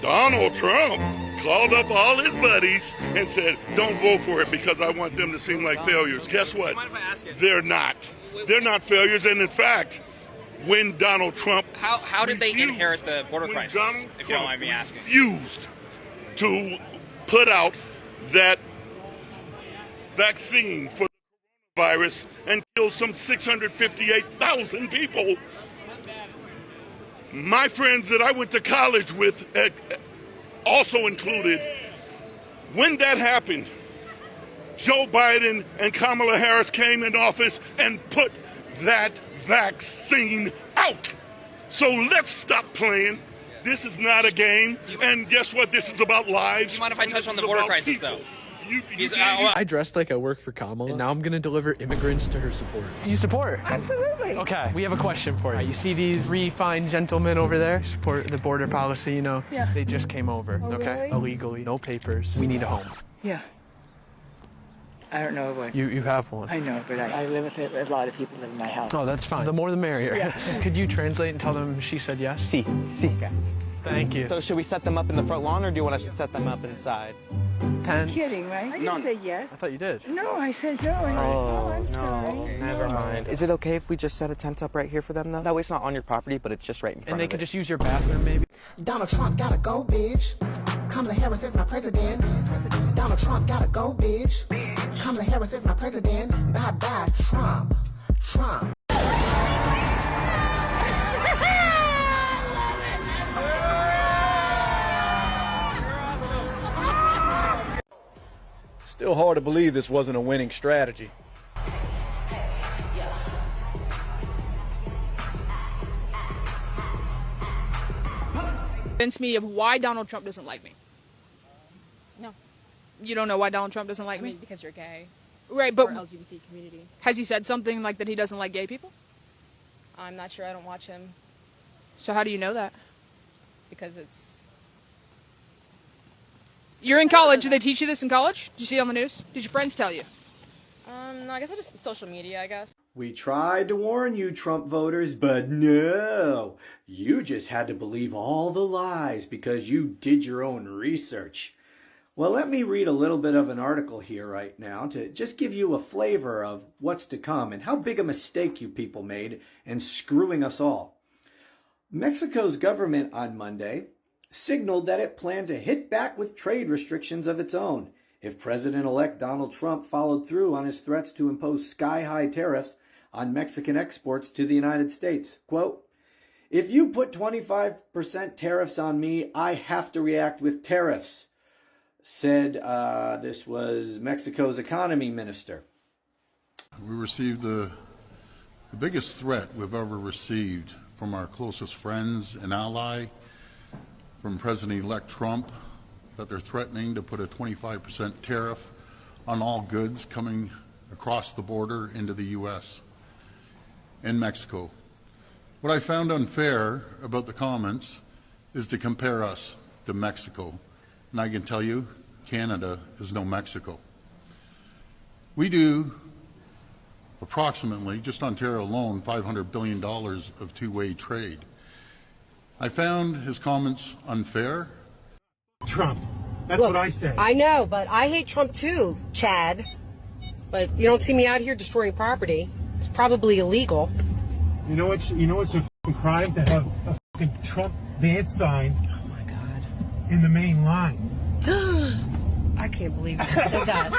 Donald Trump called up all his buddies and said, don't vote for it because I want them to seem like failures. Guess what? They're not. They're not failures. And in fact, when Donald Trump... How did they inherit the border crisis, if you don't mind me asking? Refused to put out that vaccine for the virus and killed some 658,000 people. My friends that I went to college with also included. When that happened, Joe Biden and Kamala Harris came in office and put that vaccine out. So let's stop playing. This is not a game. And guess what? This is about lives. Do you mind if I touch on the border crisis, people. though? I dressed like I work for Kamala, and now I'm going to deliver immigrants to her support. You support? Absolutely. Okay, we have a question for you. You see these three fine gentlemen over there? Support the border policy, you know? Yeah. They just came over, okay? Really? Illegally, no papers. We need a home. Yeah. I don't know what. You have one. I know, but I live with it. A lot of people live in my house. Oh, that's fine. The more the merrier. Yeah. Could you translate and tell them she said yes? Si. Okay. Thank you. So should we set them up in the front lawn, or do you want us to set them up inside? Tents. Kidding, right? I didn't say yes. I thought you did. No, I said no. I'm sorry. Never mind. Is it okay if we just set a tent up right here for them, though? That way it's not on your property, but it's just right in front And they of could it. just use your bathroom, maybe? Donald Trump gotta go, bitch. Kamala Harris is my president. Donald Trump gotta go, bitch. Kamala Harris is my president. Bye bye, Trump. Trump. Still hard to believe this wasn't a winning strategy. Convince me of why Donald Trump doesn't like me. No. You don't know why Donald Trump doesn't like me? Because you're gay. Right, but or LGBT community. has he said something like that he doesn't like gay people? I'm not sure. I don't watch him So how do you know that? because it's... You're in college. Do they teach you this in college? Did you see it on the news? Did your friends tell you? No, I guess I just social media, I guess. We tried to warn you, Trump voters, but no. You just had to believe all the lies because you did your own research. Well, let me read a little bit of an article here right now to just give you a flavor of what's to come and how big a mistake you people made in screwing us all. Mexico's government on Monday signaled that it planned to hit back with trade restrictions of its own if President-elect Donald Trump followed through on his threats to impose sky-high tariffs on Mexican exports to the United States. Quote, "If you put 25% tariffs on me, I have to react with tariffs," said this was Mexico's economy minister. We received the biggest threat we've ever received from our closest friends and ally, from President-elect Trump, that they're threatening to put a 25% tariff on all goods coming across the border into the U.S. and Mexico. What I found unfair about the comments is to compare us to Mexico. And I can tell you, Canada is no Mexico. We do approximately, just Ontario alone, $500 billion of two-way trade. I found his comments unfair. Trump. That's what I say. I know, but I hate Trump too, Chad. But you don't see me out here destroying property. It's probably illegal. You know what's a crime? To have a fucking Trump ban sign. Oh my God. In the main line. I can't believe you said that.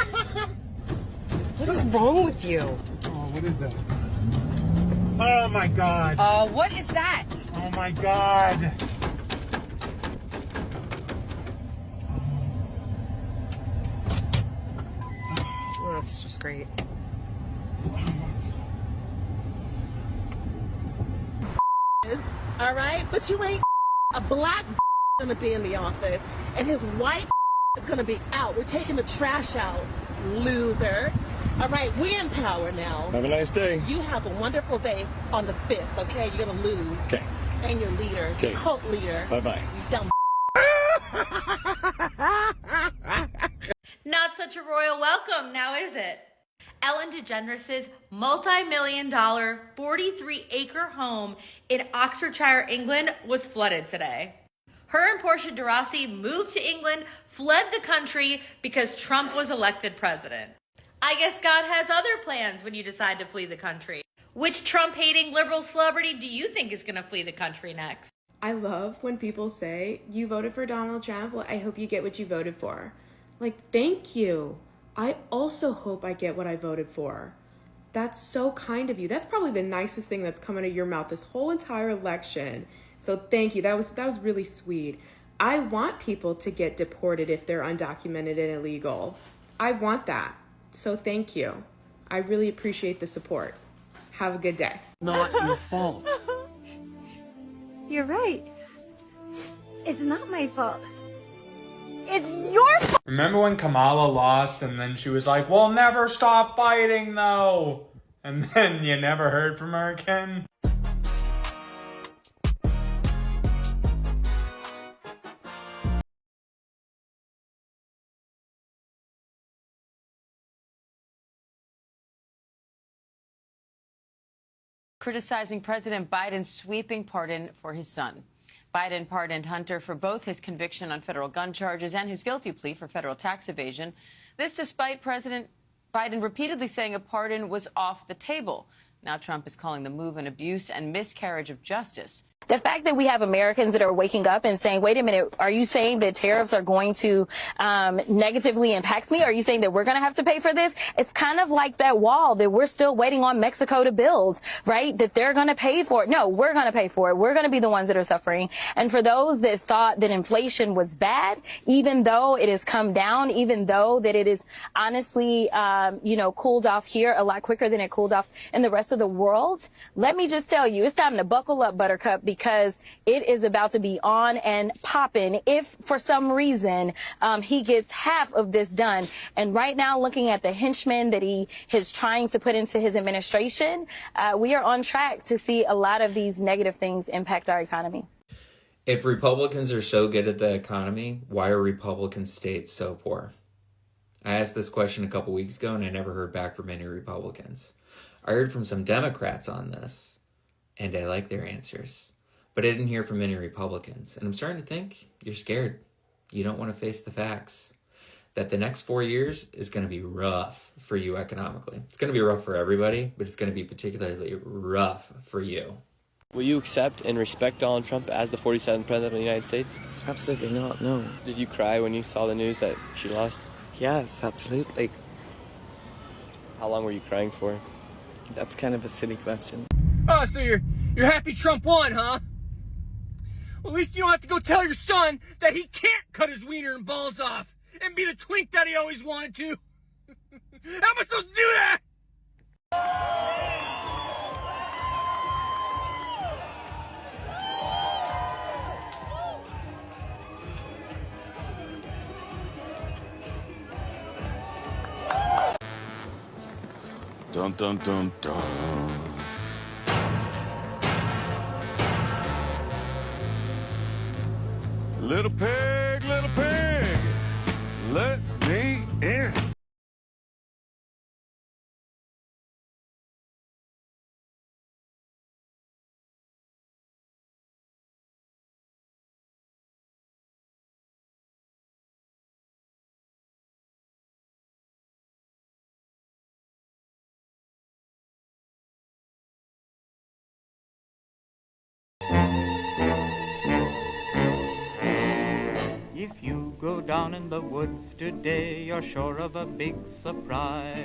What is wrong with you? Oh, what is that? Oh my God. What is that? Oh my God. Oh, that's just great. All right, but you ain't a black gonna be in the office, and his white is gonna be out. We're taking the trash out, loser. All right, we're in power now. Have a nice day. You have a wonderful day on the 5th, okay? You're gonna lose. Okay. And your leader, Okay. cult leader. Bye-bye. You dumb. Not such a royal welcome, now is it? Ellen DeGeneres' multi-million-dollar 43-acre home in Oxfordshire, England was flooded today. Her and Portia de Rossi moved to England, fled the country because Trump was elected president. I guess God has other plans when you decide to flee the country. Which Trump-hating liberal celebrity do you think is going to flee the country next? I love when people say, you voted for Donald Trump, well, I hope you get what you voted for. Like, thank you. I also hope I get what I voted for. That's so kind of you. That's probably the nicest thing that's come out of your mouth this whole entire election. So thank you. That was really sweet. I want people to get deported if they're undocumented and illegal. I want that. So thank you. I really appreciate the support. Have a good day. Not your fault. You're right. It's not my fault. It's your fault. Remember when Kamala lost and then she was like, we'll never stop fighting though. And then you never heard from her again? Criticizing President Biden's sweeping pardon for his son. Biden pardoned Hunter for both his conviction on federal gun charges and his guilty plea for federal tax evasion. This despite President Biden repeatedly saying a pardon was off the table. Now Trump is calling the move an abuse and miscarriage of justice. The fact that we have Americans that are waking up and saying, wait a minute, are you saying that tariffs are going to negatively impact me? Are you saying that we're going to have to pay for this? It's kind of like that wall that we're still waiting on Mexico to build, right? That they're going to pay for it. No, we're going to pay for it. We're going to be the ones that are suffering. And for those that thought that inflation was bad, even though it has come down, even though that it is honestly, cooled off here a lot quicker than it cooled off in the rest of the world, let me just tell you, it's time to buckle up, Buttercup, because it is about to be on and popping if for some reason he gets half of this done. And right now, looking at the henchmen that he is trying to put into his administration, we are on track to see a lot of these negative things impact our economy. If Republicans are so good at the economy, why are Republican states so poor? I asked this question a couple weeks ago and I never heard back from any Republicans. I heard from some Democrats on this and I like their answers. But I didn't hear from many Republicans. And I'm starting to think you're scared. You don't want to face the facts. That the next 4 years is going to be rough for you economically. It's going to be rough for everybody, but it's going to be particularly rough for you. Will you accept and respect Donald Trump as the 47th president of the United States? Absolutely not, no. Did you cry when you saw the news that she lost? Yes, absolutely. How long were you crying for? That's kind of a silly question. Oh, so you're happy Trump won, huh? Well, at least you don't have to go tell your son that he can't cut his wiener and balls off and be the twink that he always wanted to. How am I supposed to do that? Dun dun dun dun. Little pig, let me in. If you go down in the woods today, you're sure of a big surprise.